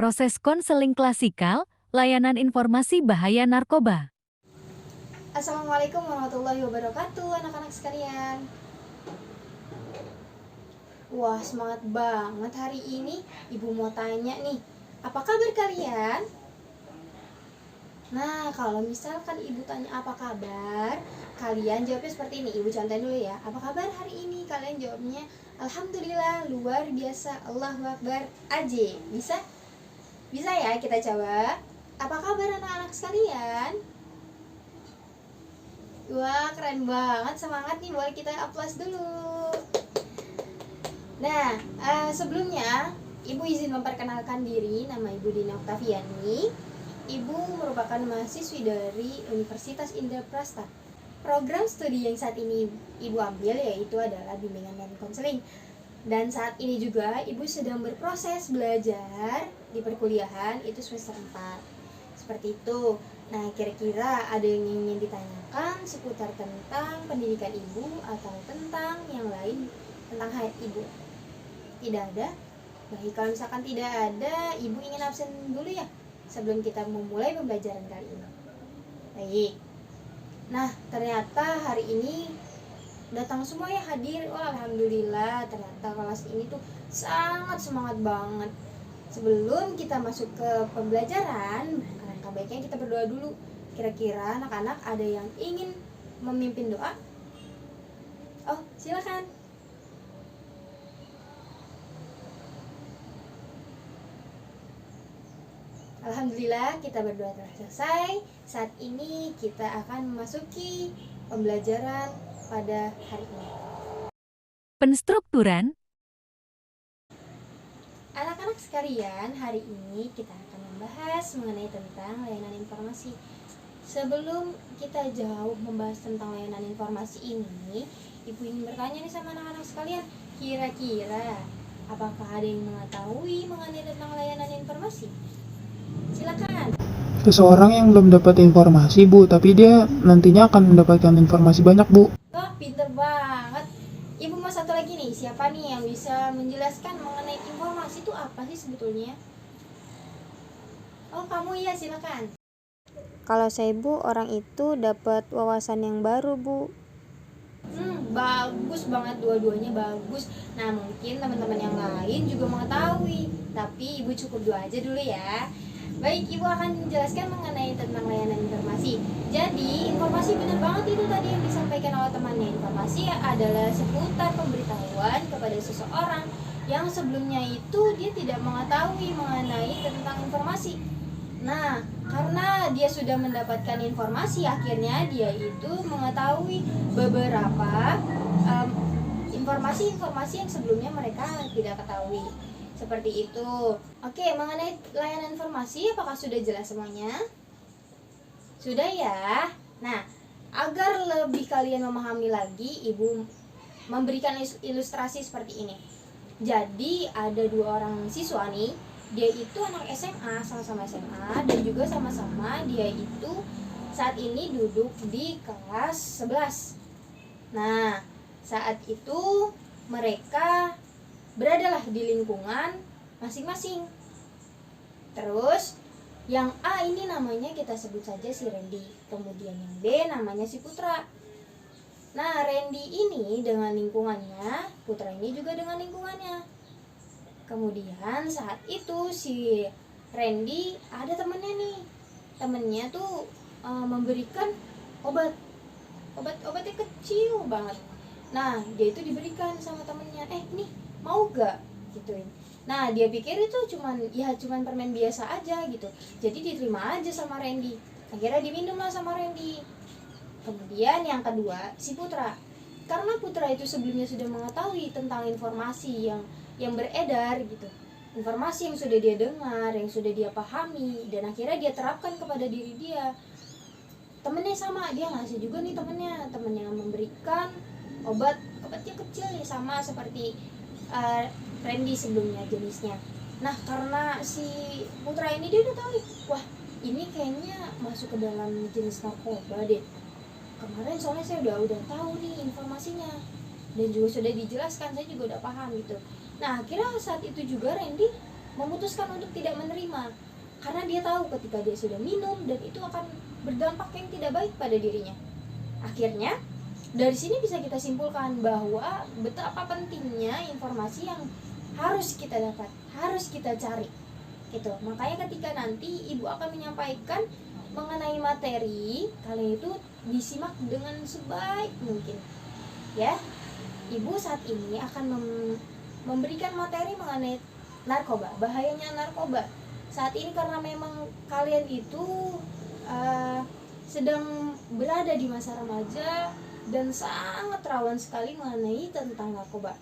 proses konseling klasikal, layanan informasi bahaya narkoba. Assalamualaikum warahmatullahi wabarakatuh anak-anak sekalian. Wah, semangat banget hari ini. Ibu mau tanya nih, apa kabar kalian? Nah, kalau misalkan ibu tanya apa kabar, kalian jawabnya seperti ini. Ibu contohin dulu ya. Apa kabar hari ini? Kalian jawabnya alhamdulillah, luar biasa, Allahu Akbar aja. Bisa? Bisa ya, kita coba. Apa kabar anak-anak sekalian? Wah, keren banget, semangat nih, boleh kita aplaus dulu. Nah, sebelumnya Ibu izin memperkenalkan diri, nama Ibu Dina Oktaviani. Ibu merupakan mahasiswi dari Universitas Indraprasta. Program studi yang saat ini Ibu ambil yaitu adalah bimbingan dan konseling. Dan saat ini juga Ibu sedang berproses belajar di perkuliahan, itu semester 4. Seperti itu. Nah, kira-kira ada yang ingin ditanyakan seputar tentang pendidikan Ibu atau tentang yang lain tentang Ibu? Tidak ada? Baik, kalau misalkan tidak ada, Ibu ingin absen dulu ya sebelum kita memulai pembelajaran kali ini. Baik. Nah, ternyata hari ini datang semua ya, hadir. Oh, alhamdulillah, ternyata kelas ini tuh sangat semangat banget. Sebelum kita masuk ke pembelajaran, alangkah baiknya kita berdoa dulu. Kira-kira anak-anak ada yang ingin memimpin doa? Oh, silakan. Alhamdulillah, kita berdoa telah selesai. Saat ini kita akan memasuki pembelajaran pada hari ini. Penstrukturan. Anak-anak sekalian, hari ini kita akan membahas mengenai tentang layanan informasi. Sebelum kita jauh membahas tentang layanan informasi ini, Ibu ingin bertanya nih sama anak-anak sekalian, kira-kira apakah ada yang mengetahui mengenai tentang layanan informasi? Silakan. Seseorang yang belum dapat informasi, Bu, tapi dia nantinya akan mendapatkan informasi banyak, Bu. Wah, pinter banget. Ibu mau satu lagi nih, siapa nih yang bisa menjelaskan mengenai informasi itu apa sih sebetulnya? Oh, kamu ya, silakan. Kalau saya, Bu, orang itu dapat wawasan yang baru, Bu. Bagus banget, dua-duanya bagus. Nah, mungkin teman-teman yang lain juga mengetahui, tapi Ibu cukup dua aja dulu ya. Baik, Ibu akan menjelaskan mengenai tentang layanan informasi. Jadi, informasi benar banget itu tadi yang disampaikan oleh temannya. Informasi adalah seputar pemberitahuan kepada seseorang yang sebelumnya itu dia tidak mengetahui mengenai tentang informasi. Nah, karena dia sudah mendapatkan informasi, akhirnya dia itu mengetahui beberapa informasi-informasi yang sebelumnya mereka tidak ketahui. Seperti itu. Oke, mengenai layanan informasi, apakah sudah jelas semuanya? Sudah ya? Nah, agar lebih kalian memahami lagi, Ibu memberikan ilustrasi seperti ini. Jadi, ada dua orang siswa nih. Dia itu anak SMA, sama-sama SMA, dan juga sama-sama dia itu saat ini duduk di kelas 11. Nah, saat itu mereka beradalah di lingkungan masing-masing. Terus yang A ini namanya kita sebut saja si Randy, kemudian yang B namanya si Putra. Nah, Randy ini dengan lingkungannya, Putra ini juga dengan lingkungannya. Kemudian saat itu si Randy ada temennya nih. Temennya tuh memberikan obatnya kecil banget. Nah, dia itu diberikan sama temennya, ini mau gak? Gituin. Nah, dia pikir itu cuman permen biasa aja gitu. Jadi diterima aja sama Randy. Akhirnya diminum lah sama Randy. Kemudian yang kedua, si Putra. Karena Putra itu sebelumnya sudah mengetahui tentang informasi yang beredar gitu. Informasi yang sudah dia dengar, yang sudah dia pahami, dan akhirnya dia terapkan kepada diri dia. Temennya sama, dia ngasih juga nih temennya yang memberikan obatnya kecil nih, sama seperti Randy sebelumnya jenisnya. Nah, karena si Putra ini dia udah tahu nih, wah ini kayaknya masuk ke dalam jenis narkoba deh. Kemarin soalnya saya udah tahu nih informasinya, dan juga sudah dijelaskan, saya juga udah paham gitu. Nah, akhirnya saat itu juga Randy memutuskan untuk tidak menerima, karena dia tahu ketika dia sudah minum dan itu akan berdampak yang tidak baik pada dirinya. Akhirnya dari sini bisa kita simpulkan bahwa betapa pentingnya informasi yang harus kita dapat, harus kita cari gitu. Makanya ketika nanti ibu akan menyampaikan mengenai materi, kalian itu disimak dengan sebaik mungkin ya. Ibu saat ini akan memberikan materi mengenai narkoba, bahayanya narkoba saat ini, karena memang kalian itu sedang berada di masa remaja dan sangat rawan sekali mengenai tentang narkoba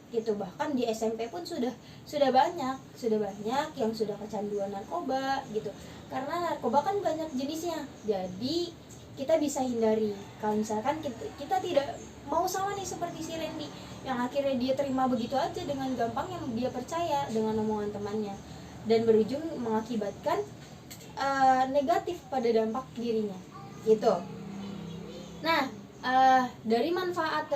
gitu. Bahkan di SMP pun sudah banyak yang sudah kecanduan narkoba gitu, karena narkoba kan banyak jenisnya. Jadi kita bisa hindari kalau misalkan kita tidak mau sama nih seperti si Randy yang akhirnya dia terima begitu aja dengan gampang, yang dia percaya dengan omongan temannya dan berujung mengakibatkan negatif pada dampak dirinya gitu. Nah, dari manfaat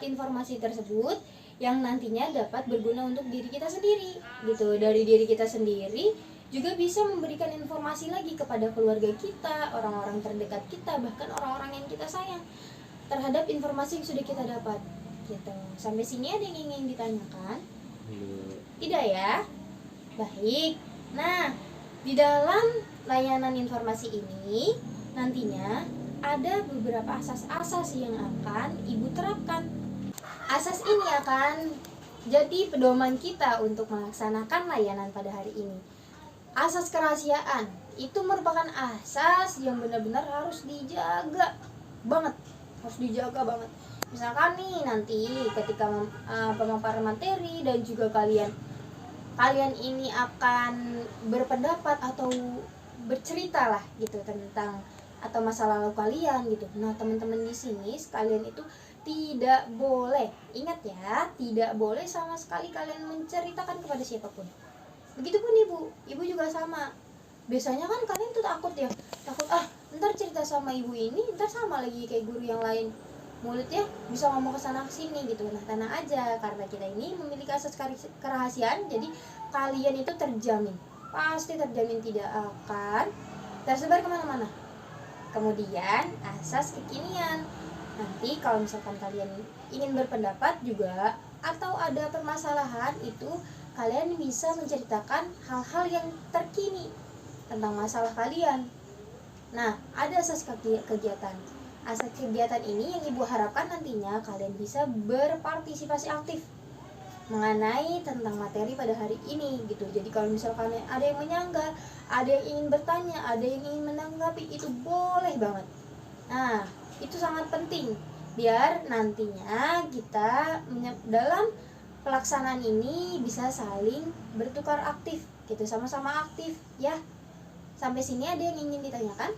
informasi tersebut yang nantinya dapat berguna untuk diri kita sendiri gitu. Dari diri kita sendiri juga bisa memberikan informasi lagi kepada keluarga kita, orang-orang terdekat kita, bahkan orang-orang yang kita sayang terhadap informasi yang sudah kita dapat gitu. Sampai sini ada yang ingin ditanyakan? Tidak ya? Baik. Nah, di dalam layanan informasi ini nantinya ada beberapa asas-asas yang akan ibu terapkan. Asas ini akan jadi pedoman kita untuk melaksanakan layanan pada hari ini. Asas kerahasiaan itu merupakan asas yang benar-benar harus dijaga banget, Misalkan nih nanti ketika pemaparan materi dan juga kalian ini akan berpendapat atau bercerita lah gitu tentang atau masa lalu kalian gitu. Nah, teman-teman di sini sekalian itu tidak boleh, ingat ya, tidak boleh sama sekali kalian menceritakan kepada siapapun. Begitupun ibu juga sama. Biasanya kan kalian tuh takut ntar cerita sama ibu ini ntar sama lagi kayak guru yang lain, mulutnya bisa ngomong kesana kesini gitu. Nah, tenang aja, karena kita ini memiliki asas kerahasiaan, jadi kalian itu pasti terjamin tidak akan tersebar kemana-mana. Kemudian asas kekinian, nanti kalau misalkan kalian ingin berpendapat juga atau ada permasalahan itu, kalian bisa menceritakan hal-hal yang terkini tentang masalah kalian. Nah, ada asas kegiatan. Asas kegiatan ini yang ibu harapkan nantinya kalian bisa berpartisipasi aktif mengenai tentang materi pada hari ini gitu. Jadi kalau misalkan ada yang menyanggah, ada yang ingin bertanya, ada yang ingin menanggapi, itu boleh banget. Nah, itu sangat penting biar nantinya kita dalam pelaksanaan ini bisa saling bertukar aktif gitu, sama-sama aktif ya. Sampai sini ada yang ingin ditanyakan?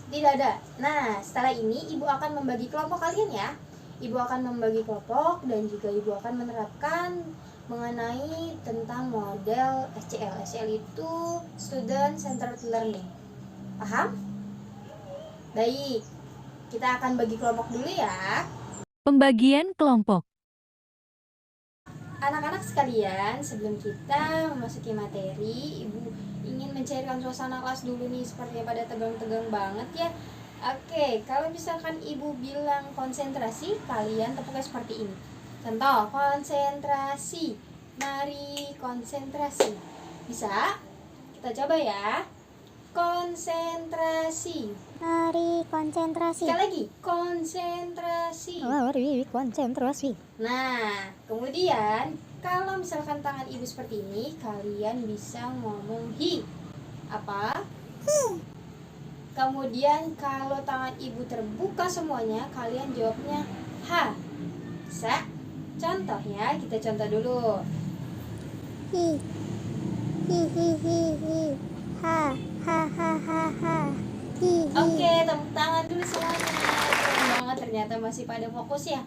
Tidak ada. Nah, setelah ini ibu akan membagi kelompok kalian ya. Ibu akan membagi kelompok dan juga ibu akan menerapkan mengenai tentang model SCL. SCL itu Student Centered Learning. Paham? Baik, kita akan bagi kelompok dulu ya. Pembagian kelompok. Anak-anak sekalian, sebelum kita memasuki materi, ibu ingin mencairkan suasana kelas dulu nih, sepertinya pada tegang-tegang banget ya. Oke, kalau misalkan ibu bilang konsentrasi, kalian tepuknya seperti ini. Contoh, konsentrasi. Mari konsentrasi. Bisa? Kita coba ya. Konsentrasi. Mari konsentrasi. Sekali lagi, konsentrasi. Mari konsentrasi. Nah, kemudian kalau misalkan tangan ibu seperti ini, kalian bisa ngomong hi. Apa? Kemudian kalau tangan ibu terbuka semuanya, kalian jawabnya ha. Bisa? Contoh ya, kita contoh dulu. Hi. Hi hi hi hi. Ha ha ha ha ha. Hi hi. Oke, tepuk tangan dulu semuanya. Keren banget, ternyata masih pada fokus ya.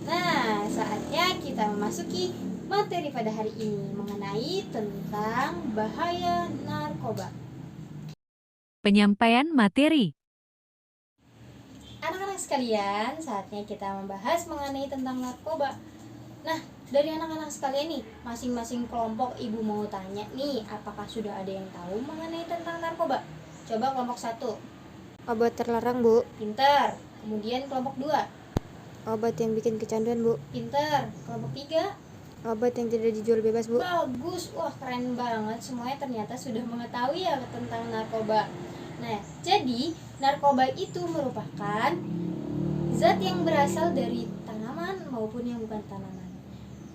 Nah, saatnya kita memasuki materi pada hari ini mengenai tentang bahaya narkoba. Penyampaian materi. Anak-anak sekalian, saatnya kita membahas mengenai tentang narkoba. Nah, dari anak-anak sekalian nih, masing-masing kelompok ibu mau tanya nih, apakah sudah ada yang tahu mengenai tentang narkoba? Coba kelompok 1. Obat terlarang, Bu. Pinter. Kemudian kelompok 2. Obat yang bikin kecanduan, Bu. Pinter. Kelompok 3. Obat yang tidak dijual bebas, Bu. Bagus. Wah, keren banget. Semuanya ternyata sudah mengetahui ya tentang narkoba. Nah, jadi narkoba itu merupakan zat yang berasal dari tanaman maupun yang bukan tanaman,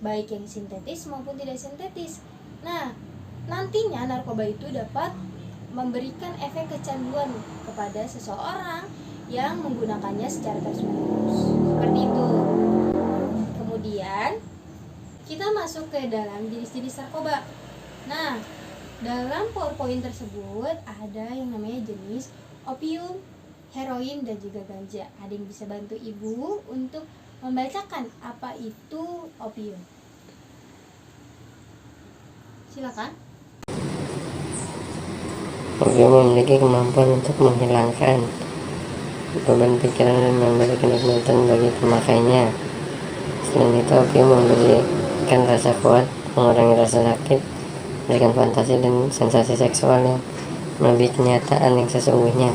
baik yang sintetis maupun tidak sintetis. Nah, nantinya narkoba itu dapat memberikan efek kecanduan kepada seseorang yang menggunakannya secara terus-menerus. Seperti itu. Kemudian kita masuk ke dalam jenis-jenis narkoba. Nah, dalam PowerPoint tersebut ada yang namanya jenis opium, heroin, dan juga ganja. Ada yang bisa bantu ibu untuk membacakan apa itu opium? Silakan. Opium memiliki kemampuan untuk menghilangkan beban pikiran dan memberi kenikmatan bagi pemakainya. Selain itu, opium memberikan rasa kuat, mengurangi rasa sakit, memberikan fantasi dan sensasi seksual yang melebihi kenyataan yang sesungguhnya.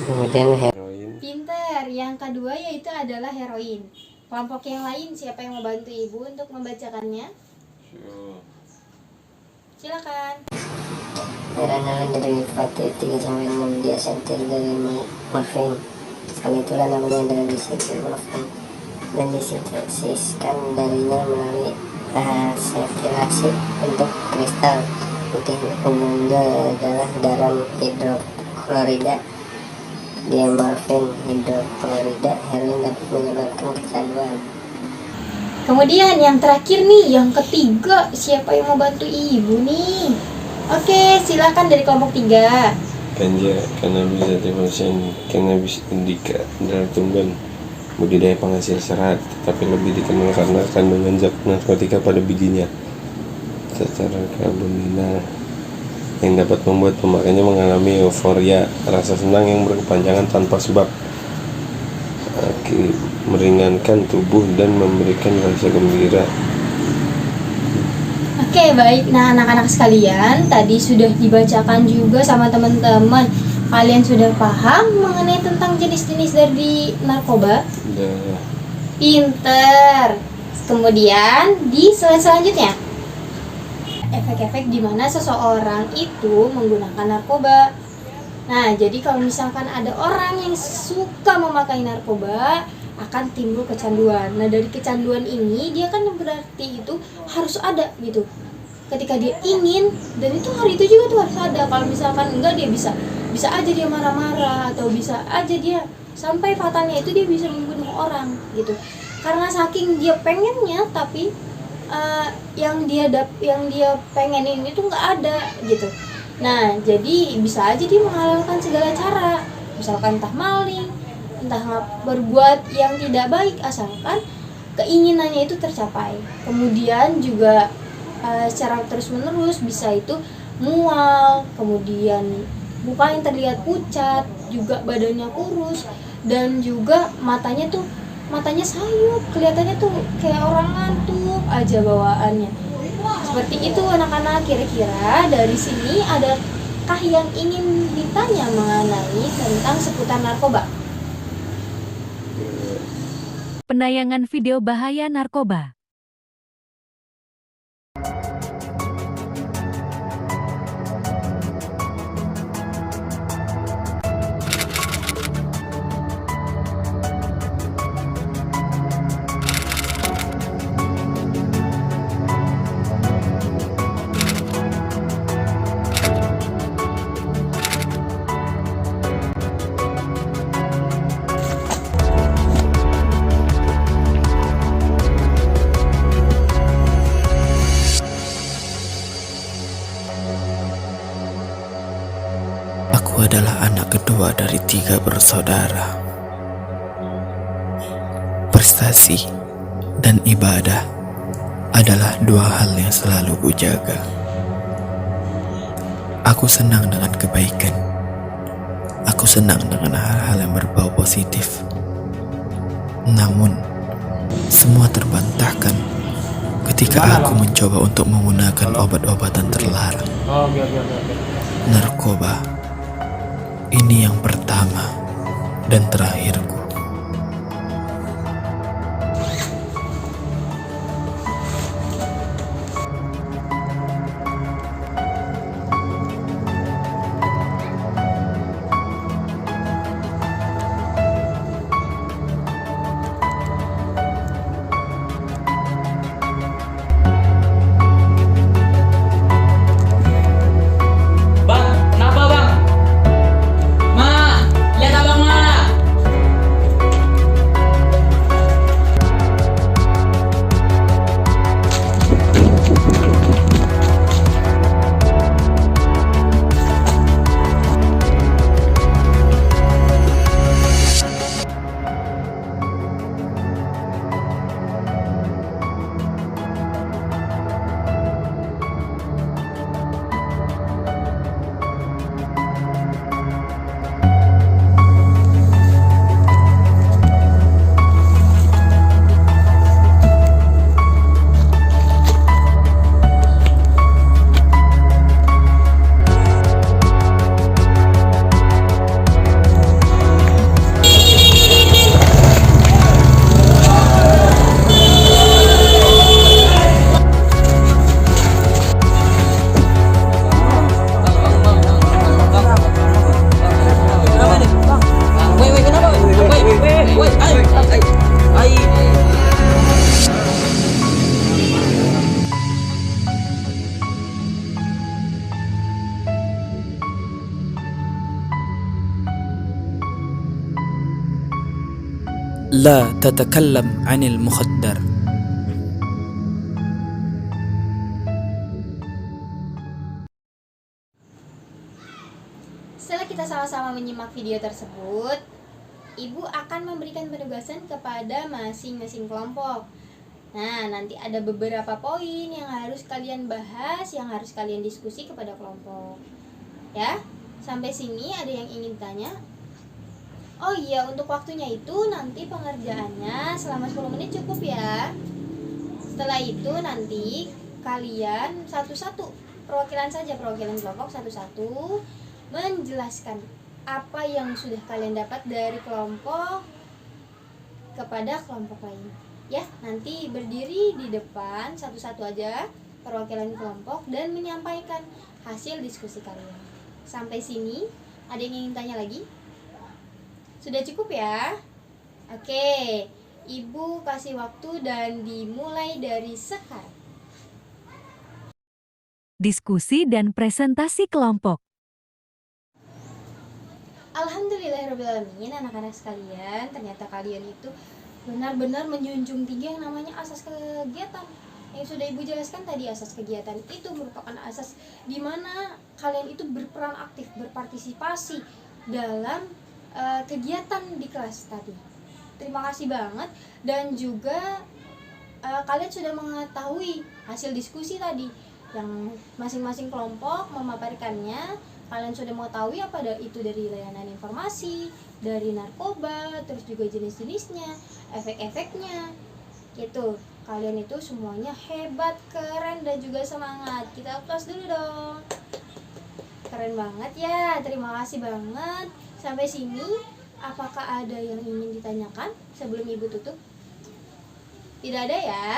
Kemudian Pinter. Yang kedua yaitu adalah heroin. Kelompok yang lain siapa yang mau bantu ibu untuk membacakannya? Silakan. heroin derivatif 3-6 diasetil dari morfin. Karena itulah namanya adalah disetilmorfin dan disintetiskan darinya melalui asetilasi bentuk kristal putih. Umumnya adalah garam hidroklorida, diamorfin hidroklorida. Heroin dapat menyebabkan kecanduan. Kemudian yang terakhir nih, yang ketiga, siapa yang mau bantu ibu nih? Oke, silakan dari kelompok 3. Ganja, cannabis sativation, cannabis indica adalah tumbuhan budidaya penghasil serat, tetapi lebih dikenal karena kandungan zat narkotika pada bijinya secara karbonil yang dapat membuat pemakainya mengalami euforia, rasa senang yang berkepanjangan tanpa sebab, meringankan tubuh dan memberikan rasa gembira. Oke, baik. Nah, anak-anak sekalian, tadi sudah dibacakan juga sama teman-teman. Kalian sudah paham mengenai tentang jenis-jenis dari narkoba? Udah. Pinter. Kemudian di slide selanjutnya, efek-efek di mana seseorang itu menggunakan narkoba. Nah, jadi kalau misalkan ada orang yang suka memakai narkoba, akan timbul kecanduan. Nah, dari kecanduan ini dia kan berarti itu harus ada gitu. Ketika dia ingin, dan itu hari itu juga tuh harus ada. Kalau misalkan enggak, dia bisa aja dia marah-marah, atau bisa aja dia sampai fatalnya itu dia bisa membunuh orang gitu. Karena saking dia pengennya, tapi yang dia pengenin itu nggak ada gitu. Nah, jadi bisa aja dia menghalalkan segala cara, misalkan entah maling, entah berbuat yang tidak baik, asalkan keinginannya itu tercapai. Kemudian juga secara terus-menerus bisa itu mual, kemudian muka yang terlihat pucat, juga badannya kurus, dan juga matanya sayup, kelihatannya tuh kayak orang ngantuk aja bawaannya. Seperti itu anak-anak. Kira-kira dari sini adakah yang ingin ditanya mengenai tentang seputar narkoba? Penayangan video bahaya narkoba. Aku adalah anak kedua dari 3 bersaudara. Prestasi dan ibadah adalah 2 hal yang selalu kujaga. Aku senang dengan kebaikan. Aku senang dengan hal-hal yang berbau positif. Namun, Semua terbantahkan ketika aku mencoba untuk menggunakan obat-obatan terlarang. Narkoba. Ini yang pertama dan terakhirku. Bang, kenapa bang? Ma, lihat abang ma. Wait, kenapa? Wait, ay. لا تتكلم عن المخدر. Setelah kita sama-sama menyimak video tersebut, Ibu akan memberikan penugasan kepada masing-masing kelompok. Nah, nanti ada beberapa poin yang harus kalian bahas, yang harus kalian diskusi kepada kelompok. Ya, sampai sini ada yang ingin tanya? Oh iya, untuk waktunya itu nanti pengerjaannya selama 10 menit cukup ya. Setelah itu nanti kalian satu-satu, perwakilan kelompok satu-satu menjelaskan apa yang sudah kalian dapat dari kelompok kepada kelompok lain. Ya, nanti berdiri di depan satu-satu aja perwakilan kelompok dan menyampaikan hasil diskusi kalian. Sampai sini ada yang ingin tanya lagi? Sudah cukup ya? Oke, Ibu kasih waktu dan dimulai dari sekarang. Diskusi dan presentasi kelompok. Alhamdulillahirrahmanirrahim, anak-anak sekalian, ternyata kalian itu benar-benar menjunjung tinggi yang namanya asas kegiatan. Yang sudah Ibu jelaskan tadi, asas kegiatan itu merupakan asas di mana kalian itu berperan aktif, berpartisipasi dalam kegiatan di kelas tadi. Terima kasih banget, dan juga kalian sudah mengetahui hasil diskusi tadi yang masing-masing kelompok memaparkannya. Kalian sudah mengetahui apa itu dari layanan informasi, dari narkoba, terus juga jenis-jenisnya, efek-efeknya gitu. Kalian itu semuanya hebat, keren, dan juga semangat. Kita aplaus dulu dong. Keren banget ya, terima kasih banget. Sampai sini, apakah ada yang ingin ditanyakan sebelum Ibu tutup? Tidak ada ya?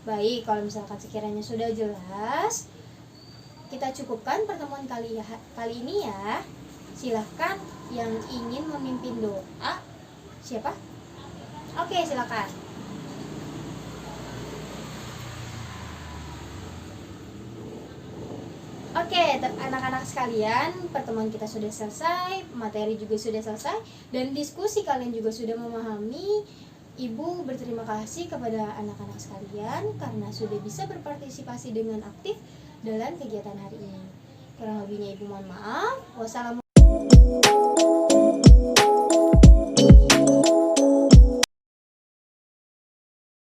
Baik, kalau misalkan sekiranya sudah jelas, kita cukupkan pertemuan kali ini ya. Silahkan yang ingin memimpin doa. Siapa? Oke, silakan. Oke, anak-anak sekalian, pertemuan kita sudah selesai, materi juga sudah selesai, dan diskusi kalian juga sudah memahami. Ibu berterima kasih kepada anak-anak sekalian karena sudah bisa berpartisipasi dengan aktif dalam kegiatan hari ini. Kurang lebihnya Ibu mohon maaf. Wassalamualaikum.